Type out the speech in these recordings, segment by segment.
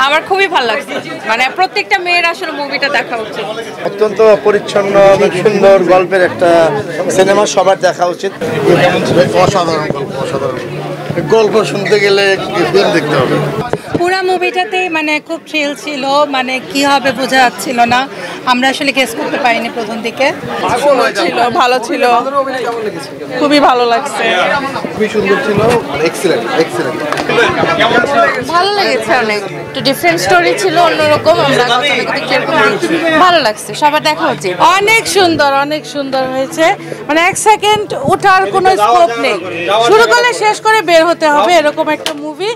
আমার খুবই ভালো লাগছে, মানে প্রত্যেকটা মেয়ের আসলে মুভিটা দেখা উচিত। অত্যন্ত পরিচ্ছন্ন সুন্দর গল্পের একটা সিনেমা, সবার দেখা উচিত। অসাধারণ গল্প, অসাধারণ গল্প শুনতে গেলে ফিল্ম দেখতে হবে। পুরো মুভিটাতে মানে খুব থ্রিল ছিল, মানে কি হবে বোঝা যাচ্ছিল না, আমরা আসলে গেস করতে পারিনি প্রথম দিকে। ছিল, ভালো ছিল, খুবই ভালো লাগছে, খুবই সুন্দর ছিল, এক্সিলেন্ট এক্সিলেন্ট। ভালো লেগেছে, অনেক একটু ডিফারেন্ট স্টোরি ছিল, অন্যরকম। আমরা ভালো লাগছে, সবার দেখা উচিত। অনেক সুন্দর হয়েছে, মানে এক সেকেন্ড ওঠার কোনো স্কোপ নেই, শুরু করলে শেষ করে বের হতে হবে, এরকম একটা মুভি।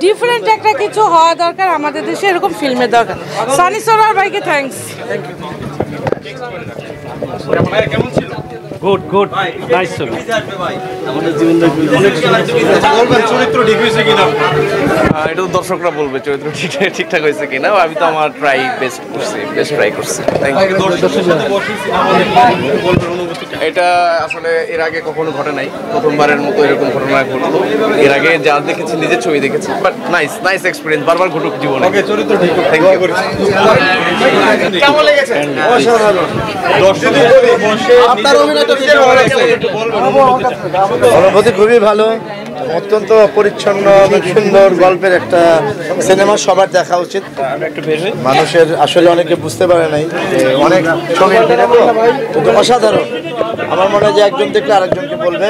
ডিফারেন্ট একটা কিছু হওয়া দরকার, আমাদের দেশে এরকম ফিল্মের দরকার। সানি সরোয়ার ভাইকে থ্যাঙ্কস। গুড গুড নাইস ছবি। আমাদের জীবনটা বলবেন চরিত্র ঠিক হয়েছে কিনা, এটা তো দর্শকরা বলবে চরিত্র ঠিকঠাক হয়েছে কিনা। আমি তো আমার ট্রাই বেস্ট করছি, বেস্ট ট্রাই করছি। এটা আসলে এর আগে কখনো ঘটে নাই, প্রথমবারের মতো এরকম ঘটনা ঘটলো। এর আগে যা দেখেছি, নিজের ছবি দেখেছি, বাট নাইস নাইস এক্সপিরিয়েন্স, বারবার ঘটুক জীবনে। ওকে, চরিত্র ঠিক, থ্যাংক ইউ। কেমন লেগেছে? অসাধারণ। আপনার অভিনয়টা কেমন লাগছে? অনুভূতি খুবই ভালো, অত্যন্ত পরিচ্ছন্ন সুন্দর গল্পের একটা সিনেমা, সবার দেখা উচিত। মানুষের আসলে অনেকে বুঝতে পারে নাই, অনেক ছবি কিন্তু অসাধারণ। আমার মনে হয় যে একজন দেখলে আরেকজনকে বলবে।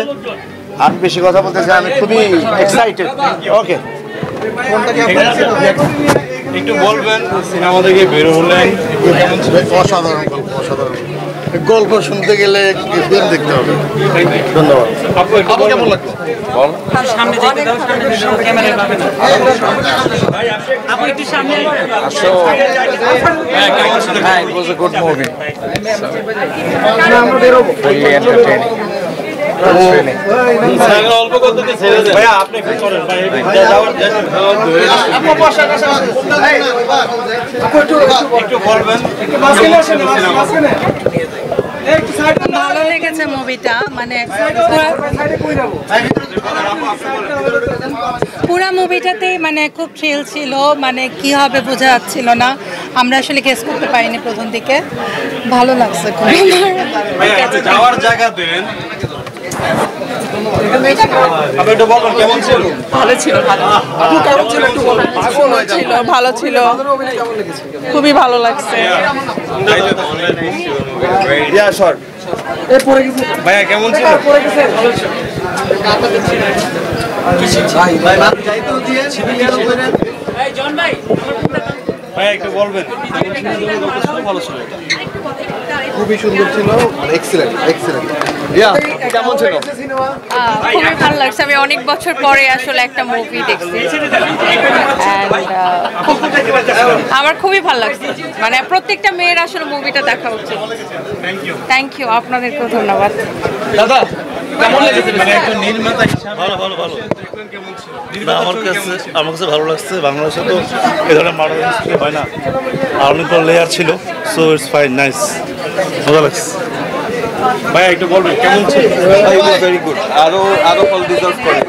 আমি বেশি কথা বলতে চাই, আমি খুবই এক্সাইটেড। ওকে, একটু বলবেন সিনেমা থেকে বের হলেন, অসাধারণ গল্প, অসাধারণ গল্প শুনতে গেলে ফিল্ম দেখতে হবে। ধন্যবাদ। আপু কেমন লাগছে? বল। আসো। হ্যাঁ, it was a good movie. Really entertaining. অল্প করতে ছেড়ে দেন ভাইয়া, আপনি কি করেন ভাই? একটু বলবেন, ভালো লেগেছে মুভিটা, মানে পুরো মুভিটাতে মানে খুব থ্রিল ছিল, মানে কি হবে বোঝা যাচ্ছিল না, আমরা আসলে গেস করতে পারিনি প্রথম দিকে। ভালো লাগছে খুব। যাওয়ার জায়গা দেন। কেমন ছিল? ভালো ছিল, ভালো ছিল, খুবই ভালো লাগছে। ভাইয়া কেমন ছিল? ভাইয়া একটু বলবেন। খুবই সুন্দর ছিল, এক্সিলেন্ট এক্সিলেন্ট। কেমন ছিল? খুবই ভালো লাগছে, আমি অনেক বছর পরে আসলে একটা মুভি দেখছি। আমার খুবই ভালো লাগছে, মানে প্রত্যেকটা মেয়ের আসলে মুভিটা দেখা উচিত। থ্যাংক ইউ, আপনাদেরকেও ধন্যবাদ। দাদা কেমন লেগেছে? মানে একজন নির্মাতা হিসেবে ভালো ভালো ভালো কেমন ছিল? আমার কাছে ভালো লাগছে। বাংলাদেশে তো এই ধরনের মার্ডার হয় না, আর অনেকগুলো লেয়ার ছিল, সো ইটস ফাইন, নাইস, মজা লাগছে। ভাইয়া একটু বলবেন কেমন ছিল? ভেরি গুড, আরো ফল ডিজার্ভ করে।